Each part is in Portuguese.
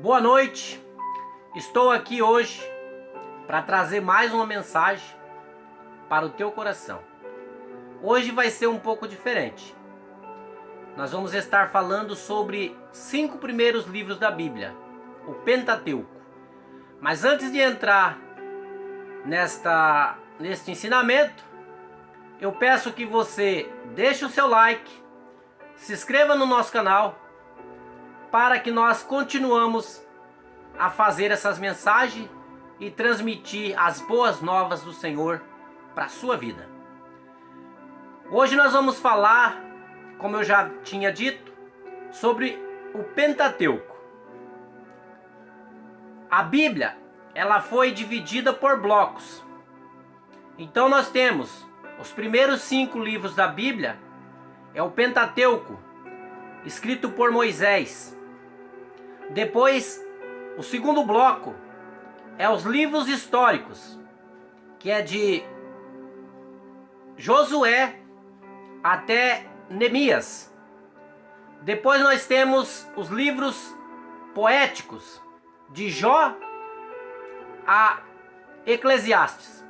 Boa noite, estou aqui hoje para trazer mais uma mensagem para o teu coração. Hoje vai ser um pouco diferente. Nós vamos estar falando sobre 5 primeiros livros da Bíblia, o Pentateuco. Mas antes de entrar neste ensinamento, eu peço que você deixe o seu like, se inscreva no nosso canal, para que nós continuamos a fazer essas mensagens e transmitir as boas novas do Senhor para a sua vida. Hoje nós vamos falar, como eu já tinha dito, sobre o Pentateuco. A Bíblia, ela foi dividida por blocos. Então nós temos os primeiros 5 livros da Bíblia, é o Pentateuco, escrito por Moisés. Depois, o segundo bloco é os livros históricos, que é de Josué até Neemias. Depois nós temos os livros poéticos, de Jó a Eclesiastes.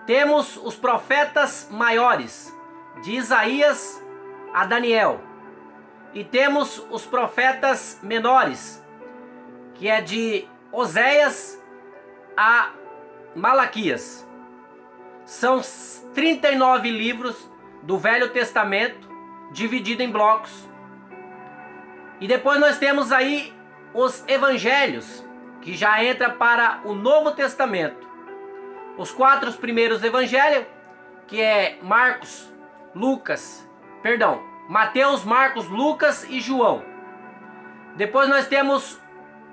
Temos os profetas maiores, de Isaías a Daniel. E temos os profetas menores, que é de Oséias a Malaquias. São 39 livros do Velho Testamento, dividido em blocos. E depois nós temos aí os evangelhos, que já entra para o Novo Testamento. Os 4 primeiros evangelhos, que é Mateus, Marcos, Lucas e João. Depois nós temos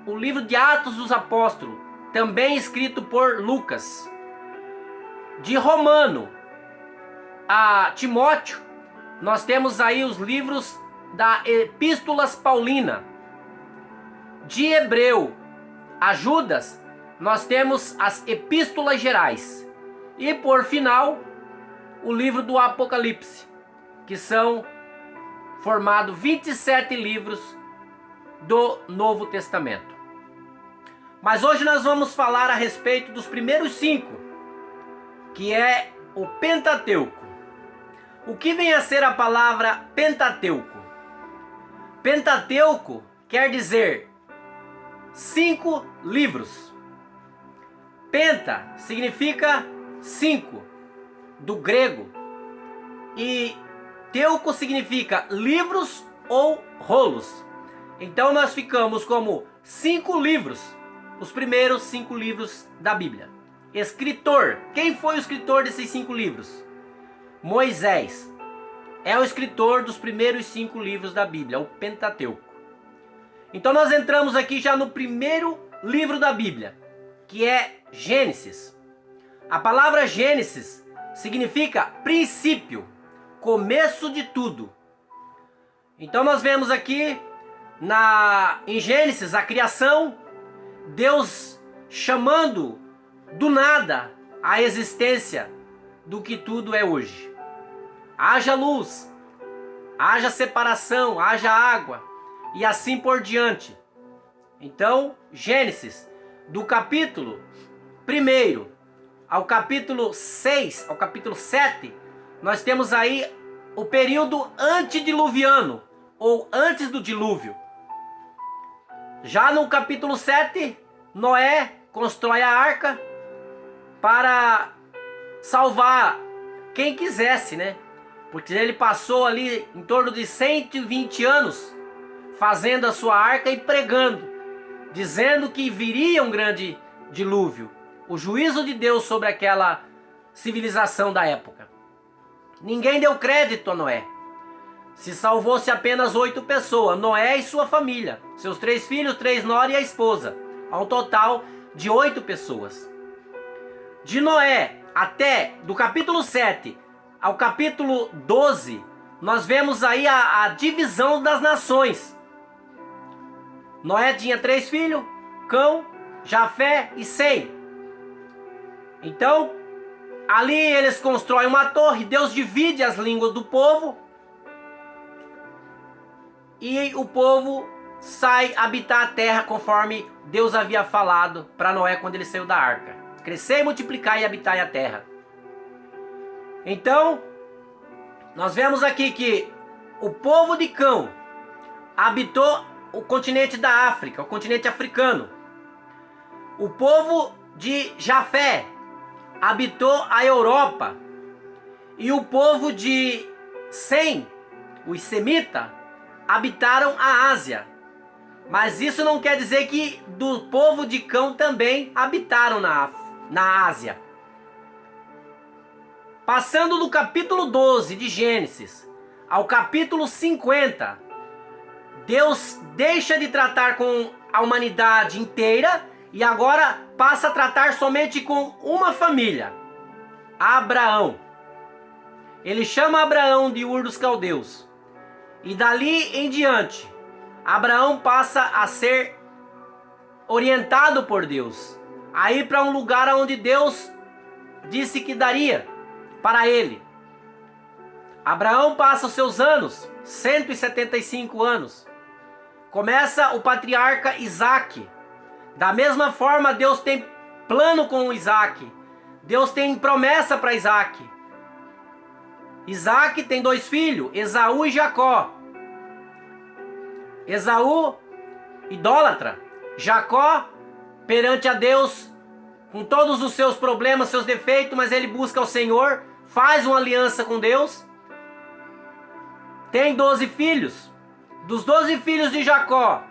o livro de Atos dos Apóstolos, também escrito por Lucas. De Romano a Timóteo, nós temos aí os livros da Epístolas Paulina. De Hebreu a Judas, nós temos as Epístolas Gerais. E por final, o livro do Apocalipse, que são formados 27 livros do Novo Testamento. Mas hoje nós vamos falar a respeito dos primeiros 5, que é o Pentateuco. O que vem a ser a palavra Pentateuco? Pentateuco quer dizer 5 livros. Penta significa 5, do grego, e teuco significa livros ou rolos. Então nós ficamos como 5 livros, os primeiros 5 livros da Bíblia. Escritor, quem foi o escritor desses 5 livros? Moisés é o escritor dos primeiros 5 livros da Bíblia, o Pentateuco. Então nós entramos aqui já no primeiro livro da Bíblia, que é Gênesis. A palavra Gênesis significa princípio, começo de tudo. Então nós vemos aqui em Gênesis a criação, Deus chamando do nada a existência do que tudo é hoje. Haja luz, haja separação, haja água e assim por diante. Então, Gênesis, do capítulo 1 ao capítulo 6, ao capítulo 7, nós temos aí o período antediluviano, ou antes do dilúvio. Já no capítulo 7, Noé constrói a arca para salvar quem quisesse, né? Porque ele passou ali em torno de 120 anos fazendo a sua arca e pregando, dizendo que viria um grande dilúvio, o juízo de Deus sobre aquela civilização da época. Ninguém deu crédito a Noé. Se salvou-se apenas 8 pessoas, Noé e sua família, seus 3 filhos, 3 noras e a esposa, ao total de 8 pessoas. De Noé até do capítulo 7 ao capítulo 12, nós vemos aí a divisão das nações. Noé tinha 3 filhos, Cão, Jafé e Sem. Então, ali eles constroem uma torre, Deus divide as línguas do povo, e o povo sai habitar a terra conforme Deus havia falado para Noé quando ele saiu da arca. Crescer, multiplicar e habitar a terra. Então, nós vemos aqui que o povo de Cão habitou o continente da África, o continente africano. O povo de Jafé habitou a Europa. E o povo de Sem, os Semita, habitaram a Ásia. Mas isso não quer dizer que do povo de Cão também habitaram na Ásia. Passando do capítulo 12 de Gênesis ao capítulo 50, Deus deixa de tratar com a humanidade inteira e agora passa a tratar somente com uma família, Abraão. Ele chama Abraão de Ur dos Caldeus. E dali em diante, Abraão passa a ser orientado por Deus, a ir para um lugar onde Deus disse que daria para ele. Abraão passa os seus anos, 175 anos. Começa o patriarca Isaac. Da mesma forma, Deus tem plano com Isaac. Deus tem promessa para Isaac. Isaac tem 2 filhos, Esaú e Jacó. Esaú, idólatra. Jacó, perante a Deus, com todos os seus problemas, seus defeitos, mas ele busca o Senhor, faz uma aliança com Deus. Tem 12 filhos. Dos 12 filhos de Jacó,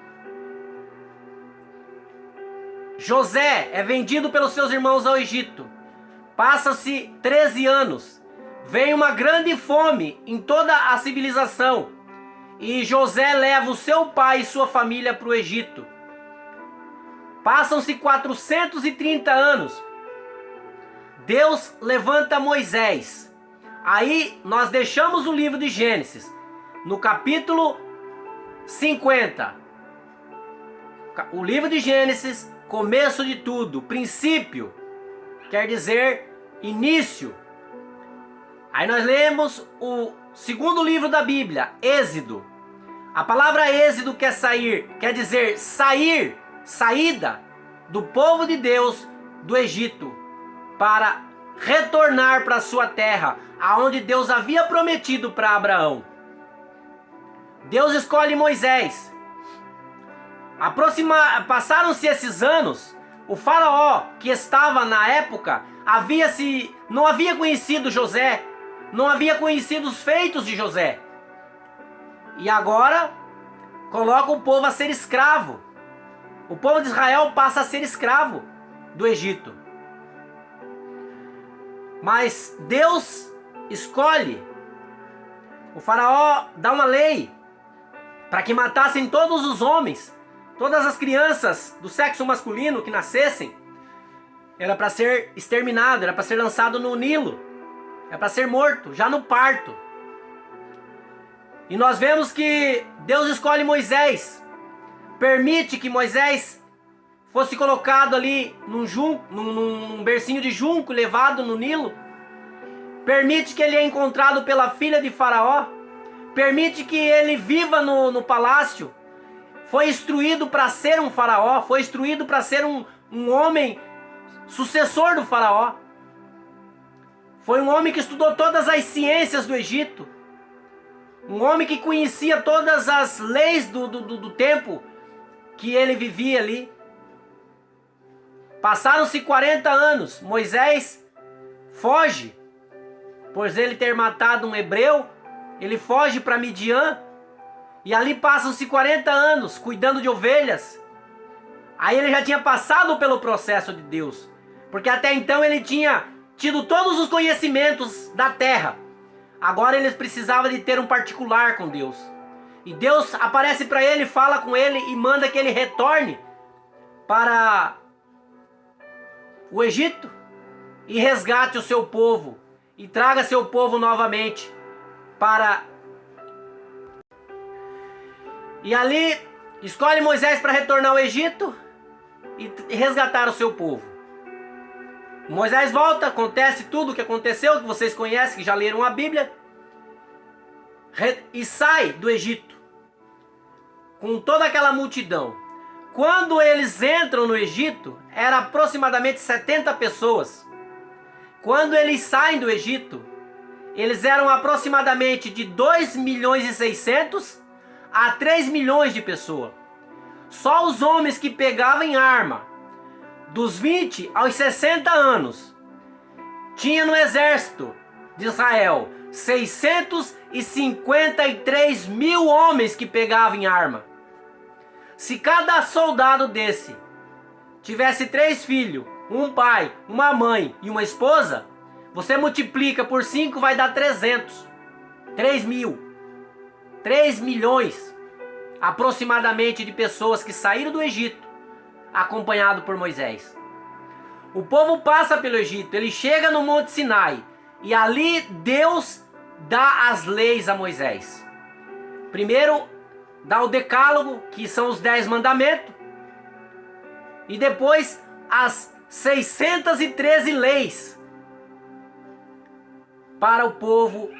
José é vendido pelos seus irmãos ao Egito. Passa-se 13 anos. Vem uma grande fome em toda a civilização. E José leva o seu pai e sua família para o Egito. Passam-se 430 anos. Deus levanta Moisés. Aí nós deixamos o livro de Gênesis. No capítulo 50. O livro de Gênesis, começo de tudo, princípio, quer dizer início. Aí nós lemos o segundo livro da Bíblia, Êxodo. A palavra Êxodo quer dizer sair, saída do povo de Deus do Egito para retornar para a sua terra, aonde Deus havia prometido para Abraão. Deus escolhe Moisés. Passaram-se esses anos. O faraó que estava na época não havia conhecido José, não havia conhecido os feitos de José. E agora coloca o povo a ser escravo. O povo de Israel passa a ser escravo do Egito. Mas Deus escolhe. O faraó dá uma lei para que matassem todos os homens, todas as crianças do sexo masculino que nascessem. Era para ser exterminado, era para ser lançado no Nilo, era para ser morto, já no parto. E nós vemos que Deus escolhe Moisés, permite que Moisés fosse colocado ali num bercinho de junco, levado no Nilo, permite que ele é encontrado pela filha de Faraó, permite que ele viva no palácio. Foi instruído para ser um faraó, foi instruído para ser um homem sucessor do faraó. Foi um homem que estudou todas as ciências do Egito. Um homem que conhecia todas as leis do tempo que ele vivia ali. Passaram-se 40 anos, Moisés foge, pois ele ter matado um hebreu, ele foge para Midian. E ali passam-se 40 anos cuidando de ovelhas. Aí ele já tinha passado pelo processo de Deus, porque até então ele tinha tido todos os conhecimentos da terra. Agora ele precisava de ter um particular com Deus. E Deus aparece para ele, fala com ele e manda que ele retorne para o Egito e resgate o seu povo e traga seu povo novamente para... E ali escolhe Moisés para retornar ao Egito e resgatar o seu povo. Moisés volta, acontece tudo o que aconteceu, que vocês conhecem, que já leram a Bíblia, e sai do Egito. com toda aquela multidão. Quando eles entram no Egito, era aproximadamente 70 pessoas. Quando eles saem do Egito, eles eram aproximadamente de 2 milhões e 600 a 3 milhões de pessoas. Só os homens que pegavam arma, dos 20 aos 60 anos, tinha no exército de Israel 653 mil homens que pegavam arma. Se cada soldado desse tivesse 3 filhos, um pai, uma mãe e uma esposa, você multiplica por 5, vai dar 300. 3 mil. 3 milhões aproximadamente de pessoas que saíram do Egito, acompanhado por Moisés. O povo passa pelo Egito, ele chega no Monte Sinai, e ali Deus dá as leis a Moisés. Primeiro, dá o decálogo, que são os 10 mandamentos, e depois as 613 leis para o povo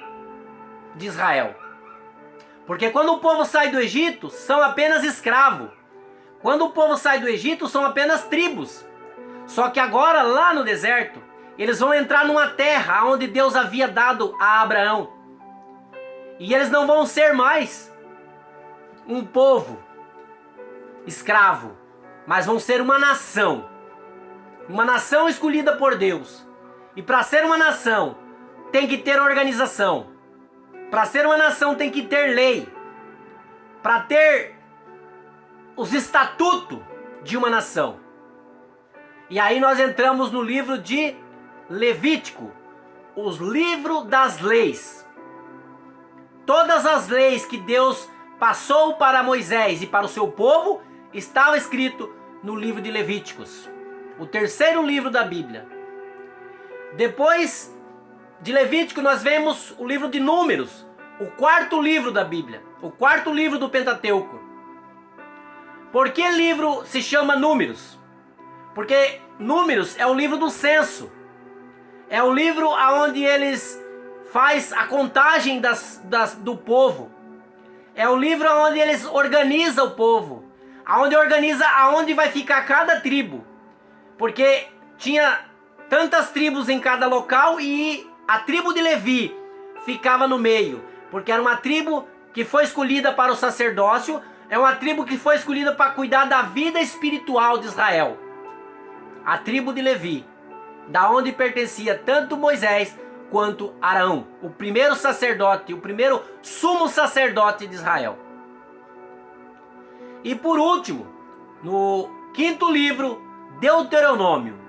de Israel. Porque quando o povo sai do Egito, são apenas escravos. Quando o povo sai do Egito, são apenas tribos. Só que agora, lá no deserto, eles vão entrar numa terra onde Deus havia dado a Abraão. E eles não vão ser mais um povo escravo, mas vão ser uma nação escolhida por Deus. E para ser uma nação, tem que ter organização. Para ser uma nação, tem que ter lei. Para ter os estatutos de uma nação. E aí nós entramos no livro de Levítico, os livros das leis. Todas as leis que Deus passou para Moisés e para o seu povo, estava escrito no livro de Levíticos, o terceiro livro da Bíblia. Depois de Levítico, nós vemos o livro de Números, o quarto livro da Bíblia, o quarto livro do Pentateuco. Por que livro se chama Números? Porque Números é o livro do censo. É o livro onde eles faz a contagem do povo. É o livro onde eles organizam o povo. Onde organiza aonde vai ficar cada tribo. Porque tinha tantas tribos em cada local e a tribo de Levi ficava no meio. Porque era uma tribo que foi escolhida para o sacerdócio. É uma tribo que foi escolhida para cuidar da vida espiritual de Israel. A tribo de Levi, da onde pertencia tanto Moisés quanto Arão, o primeiro sacerdote, o primeiro sumo sacerdote de Israel. E por último, no quinto livro, Deuteronômio.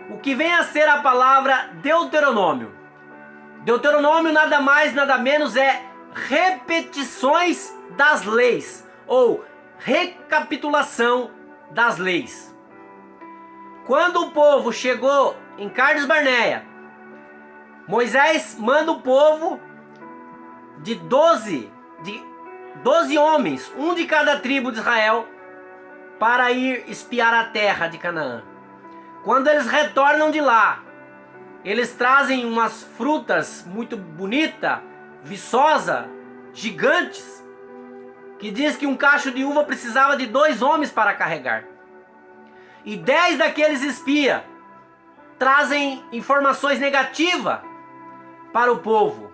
O que vem a ser a palavra Deuteronômio? Deuteronômio nada mais, nada menos é repetições das leis, ou recapitulação das leis. Quando o povo chegou em Cades Barneia, Moisés manda o povo de 12 homens, um de cada tribo de Israel, para ir espiar a terra de Canaã. Quando eles retornam de lá, eles trazem umas frutas muito bonitas, viçosas, gigantes, que diz que um cacho de uva precisava de 2 homens para carregar. E 10 daqueles espias trazem informações negativas para o povo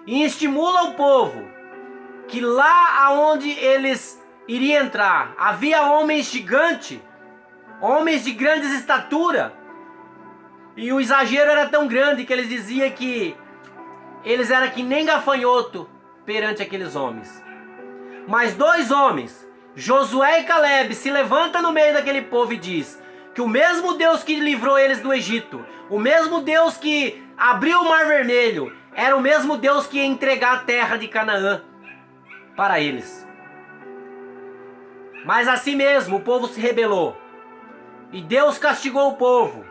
e estimula o povo que lá aonde eles iriam entrar havia homens gigantes, homens de grandes estatura, e o exagero era tão grande que eles diziam que eles eram que nem gafanhoto perante aqueles homens. Mas 2 homens, Josué e Caleb, se levantam no meio daquele povo e diz que o mesmo Deus que livrou eles do Egito, o mesmo Deus que abriu o Mar Vermelho, era o mesmo Deus que ia entregar a terra de Canaã para eles. Mas assim mesmo o povo se rebelou e Deus castigou o povo.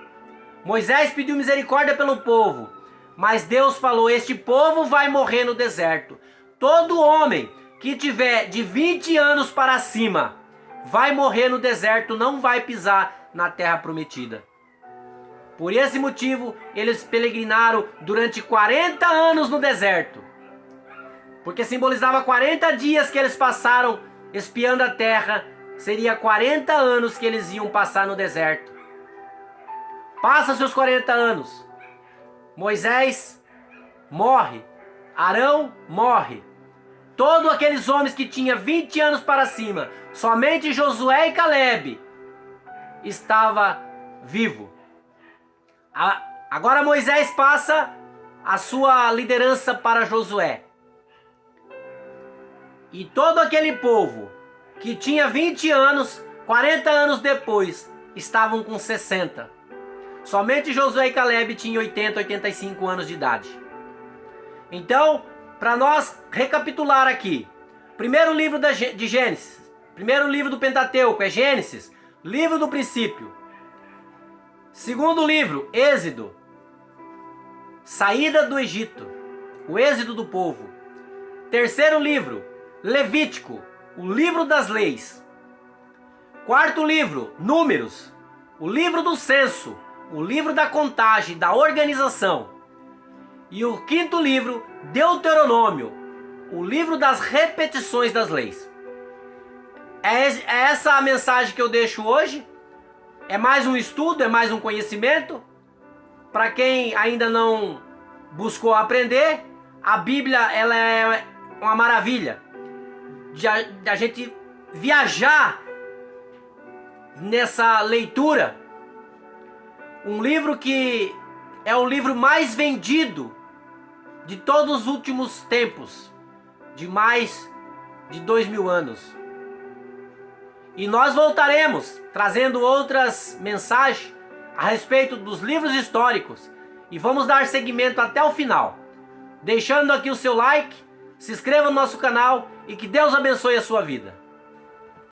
Moisés pediu misericórdia pelo povo, mas Deus falou: este povo vai morrer no deserto. Todo homem que tiver de 20 anos para cima vai morrer no deserto, não vai pisar na terra prometida. Por esse motivo, eles peregrinaram durante 40 anos no deserto, porque simbolizava 40 dias que eles passaram espiando a terra, seria 40 anos que eles iam passar no deserto. Passa seus 40 anos. Moisés morre. Arão morre. Todos aqueles homens que tinham 20 anos para cima, somente Josué e Caleb estava vivo. Agora Moisés passa a sua liderança para Josué. E todo aquele povo que tinha 20 anos, 40 anos depois, estavam com 60. Somente Josué e Caleb tinham 80, 85 anos de idade. Então, para nós recapitular aqui, primeiro livro de Gênesis, primeiro livro do Pentateuco é Gênesis, livro do princípio. Segundo livro, Êxodo, saída do Egito, o êxodo do povo. Terceiro livro, Levítico, o livro das leis. Quarto livro, Números, o livro do censo, o livro da contagem, da organização. E o quinto livro, Deuteronômio, o livro das repetições das leis. É essa a mensagem que eu deixo hoje. É mais um estudo, é mais um conhecimento. Para quem ainda não buscou aprender, a Bíblia ela é uma maravilha. De a gente viajar nessa leitura. Um livro que é o livro mais vendido de todos os últimos tempos, de mais de 2000 anos. E nós voltaremos trazendo outras mensagens a respeito dos livros históricos e vamos dar seguimento até o final. Deixando aqui o seu like, se inscreva no nosso canal e que Deus abençoe a sua vida.